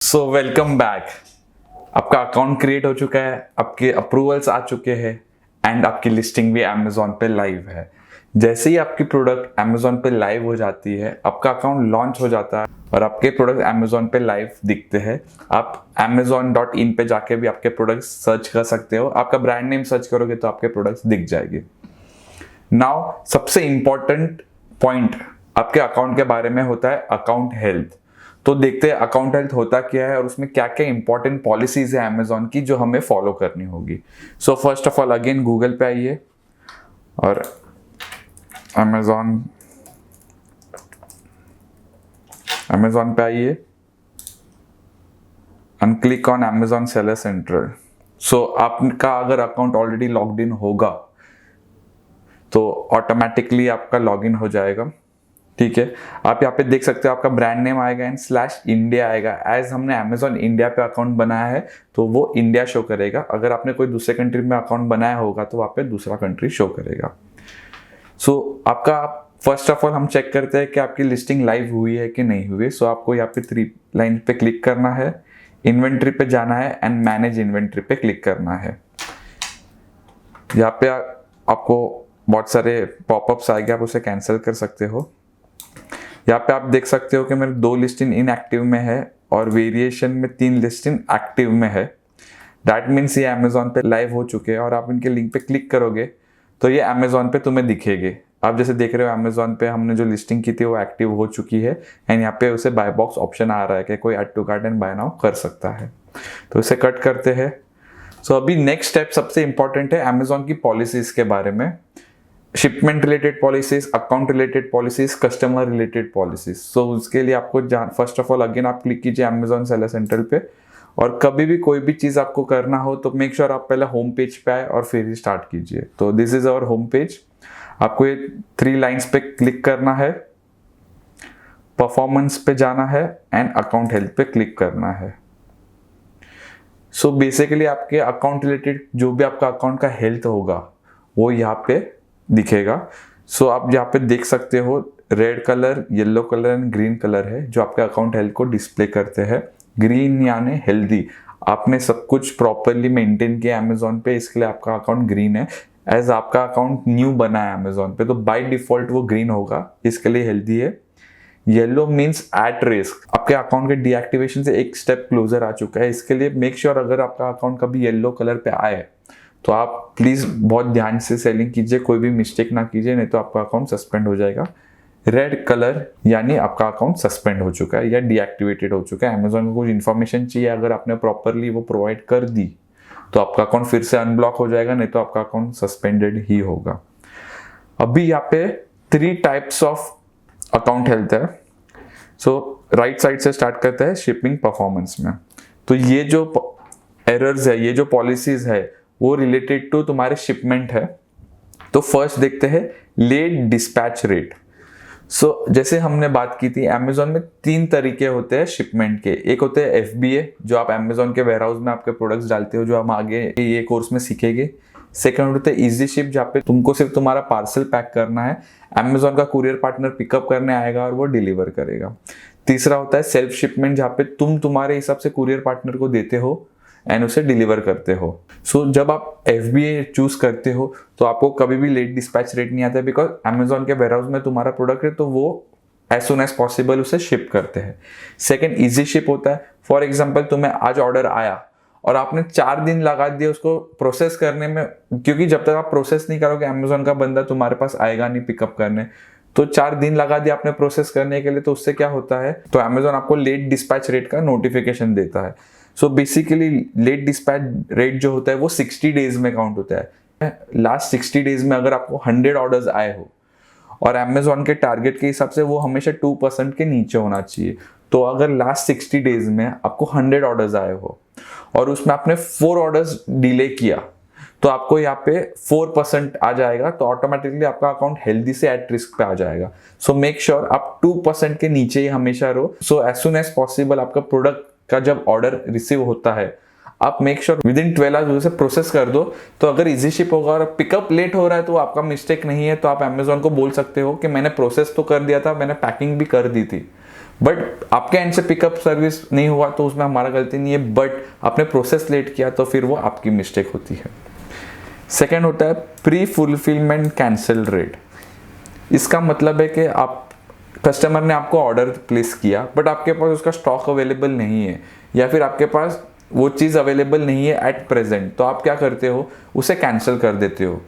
So welcome back. आपका account create हो चुका है, आपके अप्रूवल्स आ चुके हैं एंड आपकी लिस्टिंग भी अमेजोन पे लाइव है। जैसे ही आपकी प्रोडक्ट अमेजोन पे लाइव हो जाती है, आपका अकाउंट लॉन्च हो जाता है और आपके प्रोडक्ट अमेजोन पे लाइव दिखते हैं। आप amazon.in पे जाके भी आपके प्रोडक्ट सर्च कर सकते हो। आपका ब्रांड नेम सर्च करोगे तो आपके प्रोडक्ट्स दिख जाएंगे। नाउ सबसे इंपॉर्टेंट पॉइंट आपके अकाउंट के बारे में होता है अकाउंट हेल्थ। तो देखते हैं अकाउंट हेल्थ होता क्या है और उसमें क्या क्या इंपॉर्टेंट पॉलिसीज है अमेजोन की जो हमें फॉलो करनी होगी। So first of all again Google पे आइए और अमेजोन पे आइए and click on Amazon seller central. So आपका अगर अकाउंट ऑलरेडी लॉग्ड इन होगा तो ऑटोमेटिकली आपका लॉगिन हो जाएगा। ठीक है, आप यहाँ पे देख सकते हो आपका ब्रांड नेम आएगा एंड /इंडिया आएगा। एज हमने अमेजोन इंडिया पे अकाउंट बनाया है तो वो इंडिया शो करेगा। अगर आपने कोई दूसरे कंट्री में अकाउंट बनाया होगा तो वहाँ पे दूसरा कंट्री शो करेगा। सो आपका फर्स्ट ऑफ ऑल हम चेक करते हैं कि आपकी लिस्टिंग लाइव हुई है कि नहीं हुई। सो आपको यहाँ पे 3 लाइन पे क्लिक करना है, इन्वेंट्री पे जाना है एंड मैनेज इन्वेंट्री पे क्लिक करना है। यहाँ पे आपको बहुत सारे पॉपअप्स आएंगे, आप उसे कैंसिल कर सकते हो। यहाँ पे आप देख सकते हो कि मेरे 2 लिस्टिंग इनएक्टिव में है और वेरिएशन में 3 लिस्टिंग एक्टिव में है। दैट मीन्स ये अमेजोन पे लाइव हो चुके हैं और आप इनके लिंक पे क्लिक करोगे तो ये अमेजोन पे तुम्हें दिखेंगे। आप जैसे देख रहे हो अमेजोन पे हमने जो लिस्टिंग की थी वो एक्टिव हो चुकी है एंड यहाँ पे उसे बाय बॉक्स ऑप्शन आ रहा है कि कोई add to cart and buy now कर सकता है। तो इसे कट करते हैं। सो अभी नेक्स्ट स्टेप सबसे इंपॉर्टेंट है अमेजोन की पॉलिसीज के बारे में। Shipment related policies, account related policies, customer related policies. So उसके लिए आपको फर्स्ट ऑफ ऑल अगेन आप क्लिक कीजिए अमेजोन सेलर सेंट्रल पे और कभी भी कोई भी चीज आपको करना हो तो मेक श्योर आप पहले होम पेज पे आए और फिर ही स्टार्ट कीजिए। तो this is our home page. आपको ये 3 लाइंस पे क्लिक करना है, परफॉर्मेंस पे जाना है एंड अकाउंट हेल्थ पे क्लिक करना है। सो बेसिकली आपके अकाउंट रिलेटेड जो भी आपका अकाउंट का हेल्थ होगा वो यहाँ पे दिखेगा। सो आप यहाँ पे देख सकते हो red colour, yellow colour and green colour है जो आपके अकाउंट हेल्थ को डिस्प्ले करते हैं। ग्रीन यानी हेल्दी, आपने सब कुछ प्रॉपरली मेंटेन किया अमेजोन पे, इसके लिए आपका अकाउंट ग्रीन है। एज आपका अकाउंट न्यू बना है अमेजोन पे तो बाय डिफॉल्ट वो ग्रीन होगा, इसके लिए हेल्दी है। येलो मीन्स एट रिस्क, आपके अकाउंट के डीएक्टिवेशन से एक स्टेप क्लोजर आ चुका है। इसके लिए मेक श्योर अगर आपका अकाउंट कभी येलो कलर पे आए तो आप प्लीज बहुत ध्यान से सेलिंग कीजिए, कोई भी मिस्टेक ना कीजिए, नहीं तो आपका अकाउंट सस्पेंड हो जाएगा। रेड कलर यानी आपका अकाउंट सस्पेंड हो चुका है या डीएक्टिवेटेड हो चुका है। अमेजोन को कुछ इन्फॉर्मेशन चाहिए, अगर आपने प्रॉपरली वो प्रोवाइड कर दी तो आपका अकाउंट फिर से अनब्लॉक हो जाएगा, नहीं तो आपका अकाउंट सस्पेंडेड ही होगा। अभी यहाँ पे 3 टाइप्स ऑफ अकाउंट हेल्थ है। सो राइट साइड से स्टार्ट करते हैं शिपिंग परफॉर्मेंस में। तो ये जो एरर्स है, ये जो पॉलिसीज है वो रिलेटेड टू तुम्हारे शिपमेंट है। तो फर्स्ट देखते हैं लेट डिस्पैच रेट। सो जैसे हमने बात की थी अमेजोन में 3 तरीके होते हैं शिपमेंट के। एक होते हैं FBA जो आप अमेजोन के वेयरहाउस में आपके प्रोडक्ट्स डालते हो, जो हम आगे ये कोर्स में सीखेंगे। सेकंड होते हैं इजी शिप जहाँ पे तुमको सिर्फ तुम्हारा पार्सल पैक करना है, अमेजोन का कुरियर पार्टनर पिकअप करने आएगा और वो डिलीवर करेगा। तीसरा होता है सेल्फ शिपमेंट जहाँ पे तुम तुम्हारे हिसाब से कुरियर पार्टनर को देते हो एंड उसे डिलीवर करते हो। सो जब आप FBA चूज करते हो तो आपको कभी भी लेट डिस्पैच रेट नहीं आता है, बिकॉज अमेजोन के वेयरहाउस में तुम्हारा प्रोडक्ट है तो वो एज सुन एज पॉसिबल उसे शिप करते हैं। सेकंड इजी शिप होता है। फॉर एग्जांपल तुम्हें आज ऑर्डर आया और आपने 4 दिन लगा दिए उसको प्रोसेस करने में, क्योंकि जब तक आप प्रोसेस नहीं करोगे अमेजोन का बंदा तुम्हारे पास आएगा नहीं पिकअप करने। तो 4 दिन लगा दिया आपने प्रोसेस करने के लिए, तो उससे क्या होता है, तो अमेजोन आपको लेट डिस्पैच रेट का नोटिफिकेशन देता है। So basically let dispatch rate जो होता है वो 60 डेज में काउंट होता है। लास्ट 60 डेज में अगर आपको 100 ऑर्डर्स आए हो और अमेजोन के टारगेट के हिसाब से वो हमेशा 2% के नीचे होना चाहिए। तो अगर लास्ट 60 डेज में आपको 100 ऑर्डर्स आए हो और उसमें आपने 4 ऑर्डर्स डिले किया तो आपको यहाँ पे 4% आ जाएगा, तो ऑटोमेटिकली आपका अकाउंट हेल्दी से एट रिस्क पे आ जाएगा। सो मेक श्योर आप 2% के नीचे ही हमेशा रहो। So as soon as possible आपका प्रोडक्ट का जब ऑर्डर रिसीव होता है आप मेक श्योर विदिन 12 आवर्स उसे प्रोसेस कर दो। तो अगर इजी शिप होगा और पिकअप लेट हो रहा है तो आपका मिस्टेक नहीं है, तो आप अमेजोन को बोल सकते हो कि मैंने प्रोसेस तो कर दिया था, मैंने पैकिंग भी कर दी थी, बट आपके एंड से पिकअप सर्विस नहीं हुआ तो उसमें हमारा गलती नहीं है, बट आपने प्रोसेस लेट किया तो फिर वो आपकी मिस्टेक होती है। सेकेंड होता है प्री फुलफिलमेंट कैंसिल रेट। इसका मतलब है कि आप कस्टमर ने आपको ऑर्डर प्लेस किया बट आपके पास उसका स्टॉक अवेलेबल नहीं है, या फिर आपके पास वो चीज़ अवेलेबल नहीं है एट प्रेजेंट, तो आप क्या करते हो, उसे कैंसिल कर देते हो।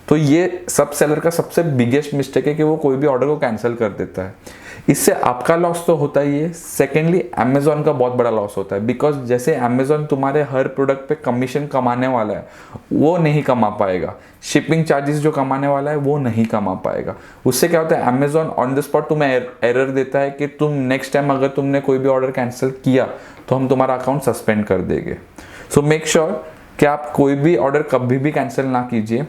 तो ये सब सेलर का सबसे बिगेस्ट मिस्टेक है कि वो कोई भी ऑर्डर को कैंसिल कर देता है। इससे आपका लॉस तो होता ही है, सेकेंडली अमेजोन का बहुत बड़ा लॉस होता है, बिकॉज जैसे अमेजोन तुम्हारे हर प्रोडक्ट पे कमीशन कमाने वाला है वो नहीं कमा पाएगा, शिपिंग चार्जेस जो कमाने वाला है वो नहीं कमा पाएगा। उससे क्या होता है, अमेजोन ऑन द स्पॉट तुम्हें एरर देता है कि तुम नेक्स्ट टाइम अगर तुमने कोई भी ऑर्डर कैंसिल किया तो हम तुम्हारा अकाउंट सस्पेंड कर देंगे। सो मेक श्योर कि आप कोई भी ऑर्डर कभी भी कैंसिल ना कीजिए।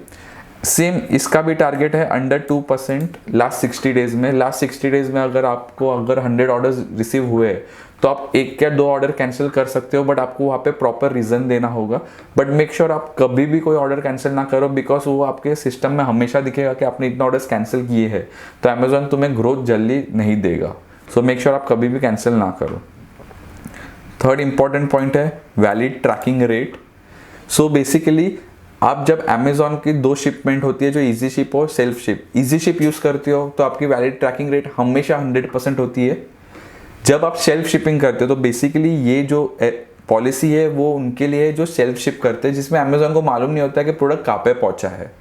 सेम इसका भी टारगेट है अंडर 2% लास्ट 60 डेज में। लास्ट 60 डेज में अगर 100 ऑर्डर्स रिसीव हुए तो आप 1 या 2 ऑर्डर कैंसिल कर सकते हो, बट आपको वहाँ पे प्रॉपर रीज़न देना होगा। बट मेक श्योर आप कभी भी कोई ऑर्डर कैंसिल ना करो, बिकॉज वो आपके सिस्टम में हमेशा दिखेगा कि आपने इतने ऑर्डर्स कैंसिल किए हैं, तो अमेजोन तुम्हें ग्रोथ जल्दी नहीं देगा। सो मेक श्योर आप कभी भी कैंसिल ना करो। थर्ड इंपॉर्टेंट पॉइंट है valid tracking rate. So basically आप जब अमेजोन की 2 शिपमेंट होती है, जो इजी शिप और self ship, easy ship use करते हो तो आपकी वैलिड ट्रैकिंग रेट हमेशा 100% होती है। जब आप सेल्फ शिपिंग करते हो तो बेसिकली ये जो पॉलिसी है वो उनके लिए जो सेल्फ शिप करते हैं, जिसमें अमेजोन को मालूम नहीं होता है कि प्रोडक्ट कहाँ पे पहुँचा है।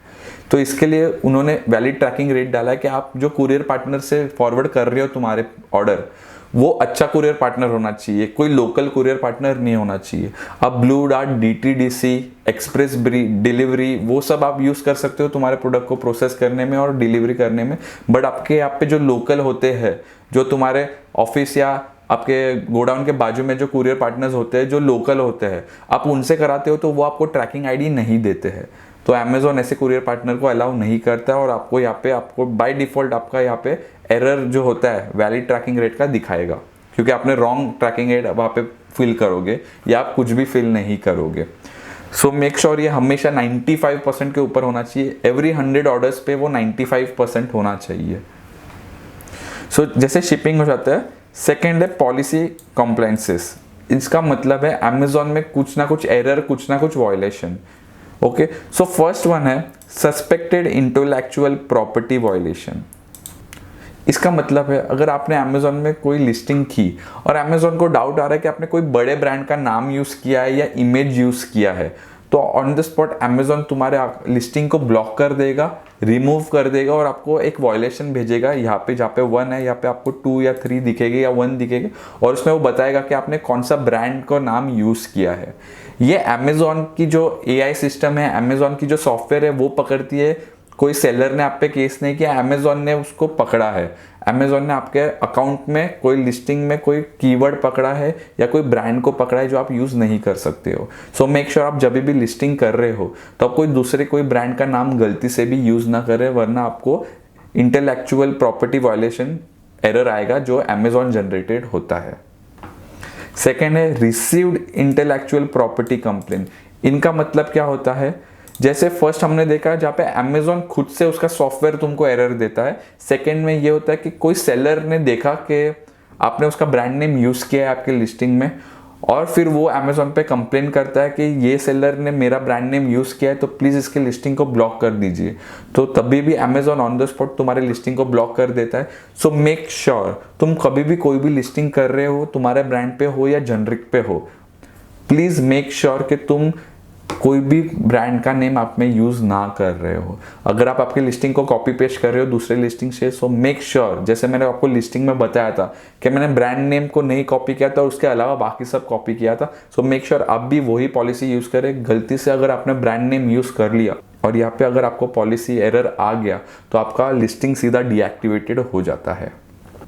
तो इसके लिए उन्होंने वैलिड ट्रैकिंग रेट डाला है कि आप जो कुरियर पार्टनर से फॉरवर्ड कर रहे हो तुम्हारे ऑर्डर, वो अच्छा कुरियर पार्टनर होना चाहिए, कोई लोकल कुरियर पार्टनर नहीं होना चाहिए। अब blue dart, DTDC, express delivery, वो सब आप यूज़ कर सकते हो तुम्हारे प्रोडक्ट को प्रोसेस करने में और डिलीवरी करने में। बट आपके यहाँ पे जो लोकल होते हैं, जो तुम्हारे ऑफिस या आपके गोडाउन के बाजू में जो कुरियर पार्टनर्स होते हैं जो लोकल होते हैं, आप उनसे कराते हो तो वो आपको ट्रैकिंग ID नहीं देते हैं। तो अमेजोन ऐसे कुरियर पार्टनर को अलाउ नहीं करता है, और आपको यहाँ पे बाय डिफॉल्ट आपका यहाँ पे एरर जो होता है वैलिड ट्रैकिंग रेट का दिखाएगा, क्योंकि आपने रॉन्ग ट्रैकिंग रेट वहाँ पे फिल करोगे या आप कुछ भी फिल नहीं करोगे। सो मेक श्योर ये हमेशा 95% के ऊपर होना चाहिए। एवरी 100 ऑर्डर्स पे वो 95% होना चाहिए। सो जैसे शिपिंग हो जाता है, सेकेंड है पॉलिसी कॉम्प्लायंसेस। इसका मतलब है अमेजोन में कुछ ना कुछ एरर, कुछ ना कुछ violation. Okay, so first one है सस्पेक्टेड इंटेलेक्चुअल प्रॉपर्टी वायलेशन। इसका मतलब है अगर आपने अमेजोन में कोई लिस्टिंग की और अमेजोन को डाउट आ रहा है कि आपने कोई बड़े ब्रांड का नाम यूज़ किया है या इमेज यूज़ किया है, तो ऑन द स्पॉट अमेजोन तुम्हारे लिस्टिंग को ब्लॉक कर देगा, रिमूव कर देगा और आपको एक वायलेशन भेजेगा यहाँ पे, जहाँ पे 1 है यहाँ पे आपको 2 या 3 दिखेगी या 1 दिखेगी, और उसमें वो बताएगा कि आपने कौन सा ब्रांड का नाम यूज़ किया है। ये अमेजोन की जो AI सिस्टम है, अमेजोन की जो सॉफ्टवेयर है वो पकड़ती है। कोई सेलर ने आप पे केस नहीं किया, अमेजोन ने उसको पकड़ा है। अमेजोन ने आपके अकाउंट में कोई लिस्टिंग में कोई कीवर्ड पकड़ा है या कोई ब्रांड को पकड़ा है जो आप यूज़ नहीं कर सकते हो। सो मेक श्योर आप जब भी लिस्टिंग कर रहे हो तो आप कोई ब्रांड का नाम गलती से भी यूज़ ना करें, वरना आपको इंटेलेक्चुअल प्रॉपर्टी वायलेशन एरर आएगा जो अमेजोन जनरेटेड होता है। सेकेंड है रिसीव्ड इंटेलेक्चुअल प्रॉपर्टी कंप्लेन। इनका मतलब क्या होता है, जैसे फर्स्ट हमने देखा जहाँ पे अमेजोन खुद से उसका सॉफ्टवेयर तुमको एरर देता है। सेकंड में ये होता है कि कोई सेलर ने देखा कि आपने उसका ब्रांड नेम यूज़ किया है आपके लिस्टिंग में, और फिर वो अमेजोन पे कंप्लेन करता है कि ये सेलर ने मेरा ब्रांड नेम यूज़ किया है, तो प्लीज़ इसके लिस्टिंग को ब्लॉक कर दीजिए। तो तभी भी अमेजोन ऑन द स्पॉट तुम्हारे लिस्टिंग को ब्लॉक कर देता है। सो मेक श्योर तुम कभी भी कोई भी लिस्टिंग कर रहे हो, तुम्हारे ब्रांड पे हो या जनरिक पे हो, प्लीज़ मेक श्योर कि तुम कोई भी ब्रांड का नेम आप में यूज़ ना कर रहे हो। अगर आप आपकी लिस्टिंग को कॉपी पेस्ट कर रहे हो दूसरे लिस्टिंग से, सो मेक श्योर, जैसे मैंने आपको लिस्टिंग में बताया था कि मैंने ब्रांड नेम को नहीं कॉपी किया था, उसके अलावा बाकी सब कॉपी किया था। सो मेक श्योर आप भी वही पॉलिसी यूज़ करें। गलती से अगर आपने ब्रांड नेम यूज़ कर लिया और यहाँ पे अगर आपको पॉलिसी एरर आ गया तो आपका लिस्टिंग सीधा डीएक्टिवेटेड हो जाता है।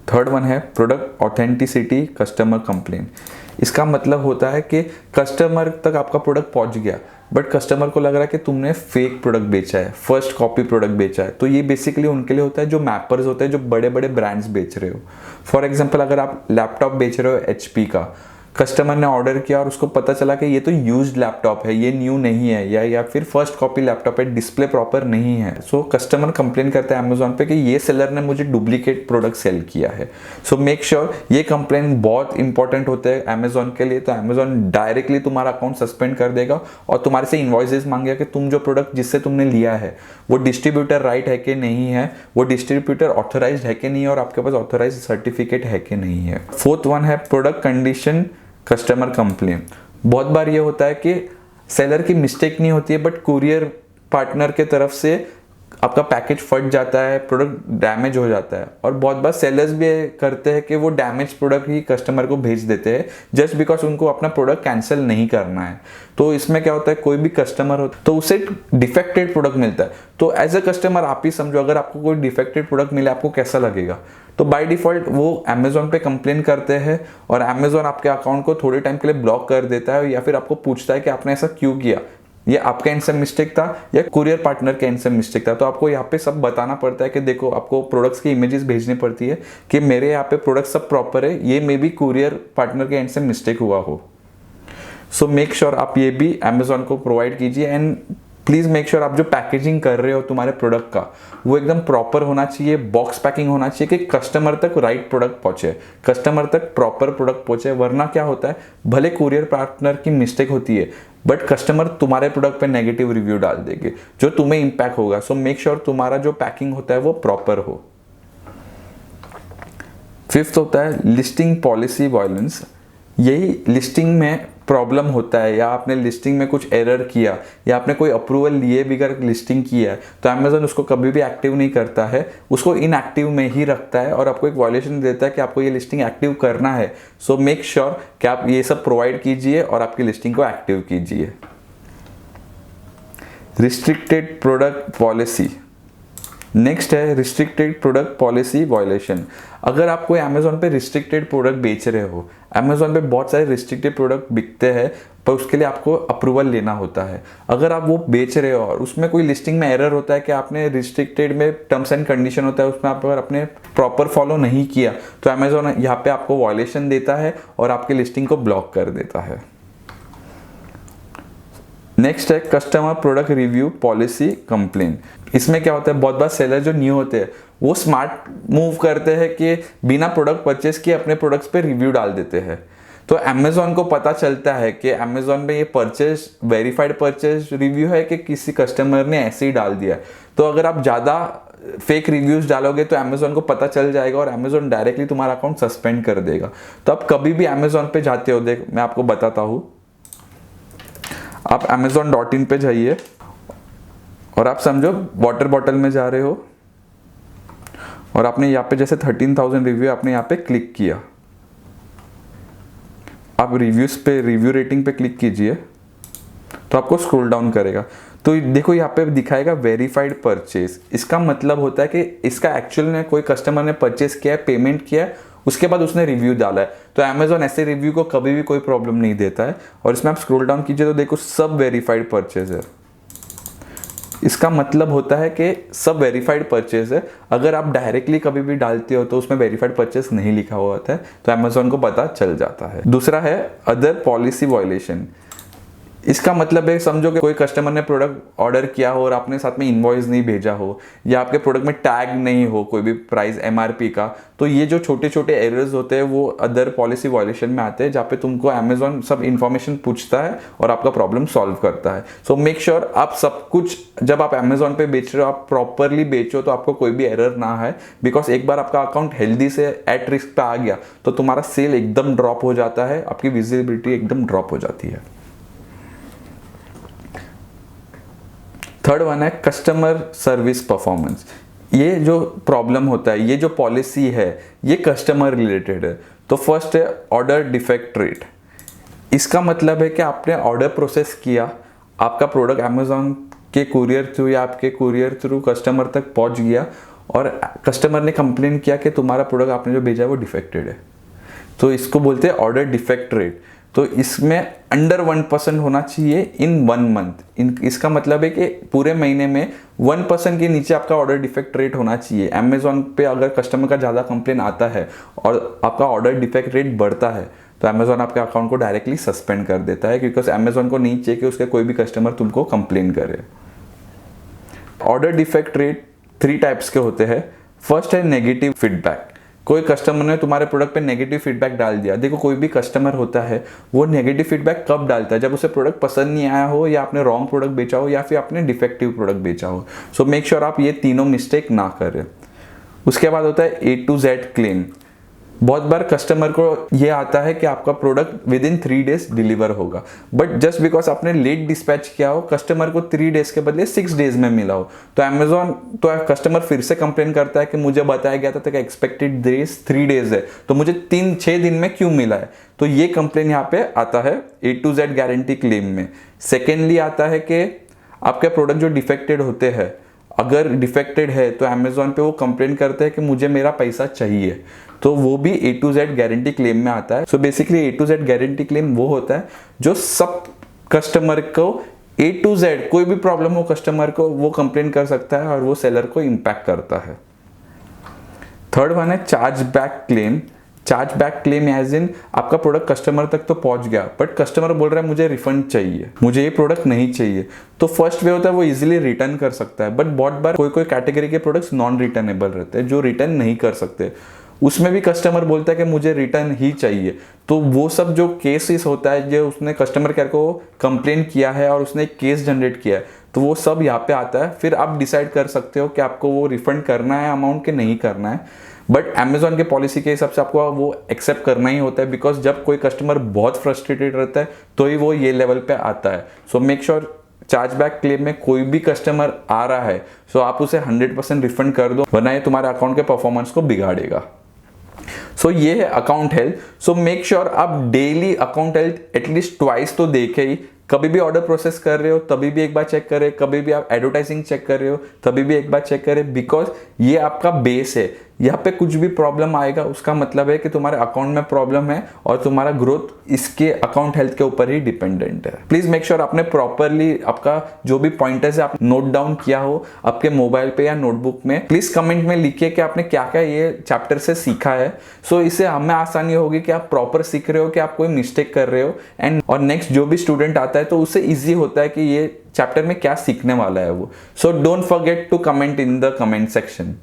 थर्ड वन है प्रोडक्ट ऑथेंटिसिटी कस्टमर कंप्लेन। इसका मतलब होता है कि कस्टमर तक आपका प्रोडक्ट पहुंच गया, बट कस्टमर को लग रहा है कि तुमने फेक प्रोडक्ट बेचा है, फर्स्ट कॉपी प्रोडक्ट बेचा है। तो ये बेसिकली उनके लिए होता है जो मैपर्स होते हैं, जो बड़े बड़े ब्रांड्स बेच रहे हो। फॉर एग्जांपल अगर आप लैपटॉप बेच रहे हो HP का, कस्टमर ने ऑर्डर किया और उसको पता चला कि ये तो यूज्ड लैपटॉप है, ये न्यू नहीं है, या फिर फर्स्ट कॉपी लैपटॉप है, डिस्प्ले प्रॉपर नहीं है। सो कस्टमर कंप्लेन करता है अमेजोन पे कि ये सेलर ने मुझे डुप्लीकेट प्रोडक्ट सेल किया है। सो मेक श्योर ये कंप्लेन बहुत इंपॉर्टेंट होते हैं अमेजोन के लिए। तो अमेजोन डायरेक्टली तुम्हारा अकाउंट सस्पेंड कर देगा और तुम्हारे से इनवॉइसेस मांगेगा कि तुम जो प्रोडक्ट जिससे तुमने लिया है वो डिस्ट्रीब्यूटर राइट है कि नहीं है, वो डिस्ट्रीब्यूटर ऑथोराइज्ड है कि नहीं है, और आपके पास ऑथोराइज्ड सर्टिफिकेट है कि नहीं है। फोर्थ वन है प्रोडक्ट कंडीशन कस्टमर कंप्लेन। बहुत बार ये होता है कि सेलर की मिस्टेक नहीं होती है, बट कुरियर पार्टनर के तरफ से आपका पैकेज फट जाता है, प्रोडक्ट डैमेज हो जाता है। और बहुत बार सेलर्स भी करते हैं कि वो डैमेज प्रोडक्ट ही कस्टमर को भेज देते हैं जस्ट बिकॉज उनको अपना प्रोडक्ट कैंसिल नहीं करना है। तो इसमें क्या होता है, कोई भी कस्टमर हो तो उसे डिफेक्टेड प्रोडक्ट मिलता है। तो एज अ कस्टमर आप ही समझो, अगर आपको कोई डिफेक्टेड प्रोडक्ट मिले आपको कैसा लगेगा। तो बाय डिफॉल्ट वो अमेजोन पे कंप्लेन करते हैं और अमेजोन आपके अकाउंट को थोड़े टाइम के लिए ब्लॉक कर देता है, या फिर आपको पूछता है कि आपने ऐसा क्यों किया, ये आपका एंड से मिस्टेक था या कुरियर पार्टनर के एंड से मिस्टेक था। तो आपको यहाँ पे सब बताना पड़ता है कि देखो आपको प्रोडक्ट्स की इमेजेस भेजनी पड़ती है कि मेरे यहाँ पे प्रोडक्ट सब प्रॉपर है, ये मे बी कुरियर पार्टनर के एंड से मिस्टेक हुआ हो। सो मेक श्योर आप ये भी अमेजोन को प्रोवाइड कीजिए। एंड प्लीज मेक श्योर आप जो पैकेजिंग कर रहे हो तुम्हारे प्रोडक्ट का वो एकदम प्रॉपर होना चाहिए, बॉक्स पैकिंग होना चाहिए कि कस्टमर तक राइट प्रोडक्ट पहुंचे, कस्टमर तक प्रॉपर प्रोडक्ट पहुंचे। वरना क्या होता है, भले कुरियर पार्टनर की मिस्टेक होती है बट कस्टमर तुम्हारे प्रोडक्ट पे नेगेटिव रिव्यू डाल देंगे जो तुम्हें इंपैक्ट होगा। सो मेक श्योर तुम्हारा जो पैकिंग होता है वो प्रॉपर हो। फिफ्थ होता है लिस्टिंग पॉलिसी वायलेंस। यही लिस्टिंग में प्रॉब्लम होता है, या आपने लिस्टिंग में कुछ एरर किया, या आपने कोई अप्रूवल लिए बिगर लिस्टिंग किया है, तो अमेजोन उसको कभी भी एक्टिव नहीं करता है, उसको इनएक्टिव में ही रखता है और आपको एक वॉयलेशन देता है कि आपको ये लिस्टिंग एक्टिव करना है। सो मेक श्योर कि आप ये सब प्रोवाइड कीजिए और आपकी लिस्टिंग को एक्टिव कीजिए। Restricted product policy. नेक्स्ट है रिस्ट्रिक्टेड प्रोडक्ट पॉलिसी वायलेशन। अगर आप कोई अमेजोन पे रिस्ट्रिक्टेड प्रोडक्ट बेच रहे हो, अमेजोन पे बहुत सारे रिस्ट्रिक्टेड प्रोडक्ट बिकते हैं पर उसके लिए आपको अप्रूवल लेना होता है। अगर आप वो बेच रहे हो और उसमें कोई लिस्टिंग में एरर होता है कि आपने रिस्ट्रिक्टेड में टर्म्स एंड कंडीशन होता है उसमें आप अगर आपने प्रॉपर फॉलो नहीं किया तो अमेजोन यहाँ पे आपको वायलेशन देता है और आपकी लिस्टिंग को ब्लॉक कर देता है। नेक्स्ट है customer product review policy complain. इसमें क्या होता है, बहुत बार सेलर जो न्यू होते हैं वो स्मार्ट मूव करते हैं कि बिना प्रोडक्ट परचेस किए अपने प्रोडक्ट्स पे रिव्यू डाल देते हैं। तो अमेजोन को पता चलता है कि अमेजोन में ये परचेज वेरीफाइड परचेज रिव्यू है कि किसी कस्टमर ने ऐसे ही डाल दिया। तो अगर आप ज़्यादा फेक रिव्यूज डालोगे तो अमेजोन को पता चल जाएगा और अमेजोन डायरेक्टली तुम्हारा अकाउंट सस्पेंड कर देगा। तो आप कभी भी अमेजोन पे जाते हो, देख मैं आपको बताता हूँ, आप amazon.in पे जाइए और आप समझो वाटर बॉटल में जा रहे हो और आपने यहाँ पे जैसे 13,000 रिव्यू आपने यहाँ पे क्लिक किया, आप रिव्यूज पे रिव्यू रेटिंग पे क्लिक कीजिए तो आपको स्क्रॉल डाउन करेगा। तो देखो यहाँ पे दिखाएगा वेरीफाइड परचेज। इसका मतलब होता है कि इसका एक्चुअल में कोई कस्टमर ने परचेज किया है, पेमेंट किया है, उसके बाद उसने रिव्यू डाला है। तो अमेजोन ऐसे रिव्यू को कभी भी कोई प्रॉब्लम नहीं देता है। और इसमें आप स्क्रॉल डाउन कीजिए तो देखो सब वेरीफाइड परचेज है। इसका मतलब होता है कि सब वेरीफाइड परचेज है। अगर आप डायरेक्टली कभी भी डालते हो तो उसमें वेरीफाइड परचेज नहीं लिखा हुआ होता है, तो अमेजोन को पता चल जाता है। दूसरा है अदर पॉलिसी वायलेशन। इसका मतलब है समझो कि कोई कस्टमर ने प्रोडक्ट ऑर्डर किया हो और आपने साथ में इनवॉइस नहीं भेजा हो, या आपके प्रोडक्ट में टैग नहीं हो कोई भी प्राइस एमआरपी का, तो ये जो छोटे छोटे एरर्स होते हैं वो अदर पॉलिसी वायलेशन में आते हैं, जहाँ पे तुमको अमेजोन सब इन्फॉर्मेशन पूछता है और आपका प्रॉब्लम सॉल्व करता है। सो मेक श्योर आप सब कुछ जब आप अमेजोन पे बेच रहे हो आप प्रॉपरली बेचो तो आपको कोई भी एरर ना है। बिकॉज एक बार आपका अकाउंट हेल्दी से एट रिस्क पे आ गया तो तुम्हारा सेल एकदम ड्रॉप हो जाता है, आपकी विजिबिलिटी एकदम ड्रॉप हो जाती है। थर्ड वन है कस्टमर सर्विस परफॉर्मेंस। ये जो प्रॉब्लम होता है, ये जो पॉलिसी है, ये कस्टमर रिलेटेड है। तो फर्स्ट है ऑर्डर डिफेक्ट रेट। इसका मतलब है कि आपने ऑर्डर प्रोसेस किया, आपका प्रोडक्ट अमेजोन के कुरियर थ्रू या आपके कुरियर थ्रू कस्टमर तक पहुंच गया और कस्टमर ने कंप्लेन किया कि तुम्हारा प्रोडक्ट आपने जो भेजा है वो डिफेक्टेड है, तो इसको बोलते हैं ऑर्डर डिफेक्ट रेट। तो इसमें अंडर 1% होना चाहिए इन 1 मंथ। इसका मतलब है कि पूरे महीने में 1% के नीचे आपका ऑर्डर डिफेक्ट रेट होना चाहिए। अमेजोन पे अगर कस्टमर का ज़्यादा कंप्लेन आता है और आपका ऑर्डर डिफेक्ट रेट बढ़ता है तो अमेजोन आपके अकाउंट को डायरेक्टली सस्पेंड कर देता है, क्योंकि अमेजोन को नहीं चाहिए कि उसके कोई भी कस्टमर तुमको कंप्लेन करे। ऑर्डर डिफेक्ट रेट 3 टाइप्स के होते हैं। फर्स्ट है नेगेटिव फीडबैक। कोई कस्टमर ने तुम्हारे प्रोडक्ट पे नेगेटिव फीडबैक डाल दिया। देखो, कोई भी कस्टमर होता है वो नेगेटिव फीडबैक कब डालता है, जब उसे प्रोडक्ट पसंद नहीं आया हो, या आपने रॉन्ग प्रोडक्ट बेचा हो, या फिर आपने डिफेक्टिव प्रोडक्ट बेचा हो। सो मेक श्योर आप ये तीनों मिस्टेक ना करें। उसके बाद होता है A to Z क्लेम। बहुत बार कस्टमर को ये आता है कि आपका product with in 3 days deliver होगा, बट जस्ट बिकॉज आपने लेट डिस्पैच किया हो, कस्टमर को 3 डेज के बदले 6 डेज में मिला हो, तो कस्टमर फिर से कंप्लेन करता है कि मुझे बताया गया था कि एक्सपेक्टेड डेज 3 डेज है, तो मुझे 6 दिन में क्यों मिला है। तो ये कंप्लेन यहाँ पे आता है A to Z guarantee claim में। सेकेंडली आता है कि आपके प्रोडक्ट जो डिफेक्टेड होते हैं, अगर डिफेक्टेड है तो अमेजोन पे वो कंप्लेन करते हैं कि मुझे मेरा पैसा चाहिए, तो वो भी A to Z guarantee claim में आता है। So basically A to Z guarantee claim वो होता है जो सब कस्टमर को A to Z कोई भी प्रॉब्लम हो कस्टमर को, वो कंप्लेन कर सकता है और वो सेलर को इम्पैक्ट करता है। थर्ड वन है charge back claim. Charge back claim as in आपका प्रोडक्ट कस्टमर तक तो पहुंच गया, बट कस्टमर बोल रहा है मुझे रिफंड चाहिए, मुझे ये प्रोडक्ट नहीं चाहिए। तो फर्स्ट वे होता है वो इजीली रिटर्न कर सकता है, बट बहुत बार कोई कैटेगरी के प्रोडक्ट्स नॉन रिटर्नेबल रहते हैं जो रिटर्न नहीं कर सकते। उसमें भी कस्टमर बोलता है कि मुझे रिटर्न ही चाहिए। तो वो सब जो केसेस होता है, जो उसने कस्टमर केयर को कंप्लेन किया है और उसने एक केस जनरेट किया है, तो वो सब यहाँ पे आता है। फिर आप डिसाइड कर सकते हो कि आपको वो रिफंड करना है अमाउंट के नहीं करना है। बट अमेजोन के पॉलिसी के हिसाब से आपको वो एक्सेप्ट करना ही होता है, बिकॉज जब कोई कस्टमर बहुत फ्रस्ट्रेटेड रहता है तो ही वो ये लेवल पे आता है। सो make sure charge back claim में कोई भी कस्टमर आ रहा है सो आप उसे 100% रिफंड कर दो, वरना ये तुम्हारे अकाउंट के परफॉर्मेंस को बिगाड़ेगा। सो ये है account health. So make sure आप daily account health at least twice तो देखे ही। कभी भी ऑर्डर प्रोसेस कर रहे हो तभी भी एक बार चेक करें, कभी भी आप एडवर्टाइजिंग चेक कर रहे हो तभी भी एक बार चेक करें, बिकॉज ये आपका बेस है। यहाँ पे कुछ भी प्रॉब्लम आएगा उसका मतलब है कि तुम्हारे अकाउंट में प्रॉब्लम है और तुम्हारा ग्रोथ इसके अकाउंट हेल्थ के ऊपर ही डिपेंडेंट है। प्लीज मेक श्योर आपने प्रॉपरली आपका जो भी पॉइंटर्स है आप नोट डाउन किया हो आपके मोबाइल पे या नोटबुक में। प्लीज कमेंट में लिखिए कि आपने क्या क्या ये चैप्टर से सीखा है। सो इससे हमें आसानी होगी कि आप प्रॉपर सीख रहे हो, कि आप कोई मिस्टेक कर रहे हो, एंड और नेक्स्ट जो भी स्टूडेंट आता है तो उससे ईजी होता है कि ये चैप्टर में क्या सीखने वाला है वो। So don't forget to comment in the comment section.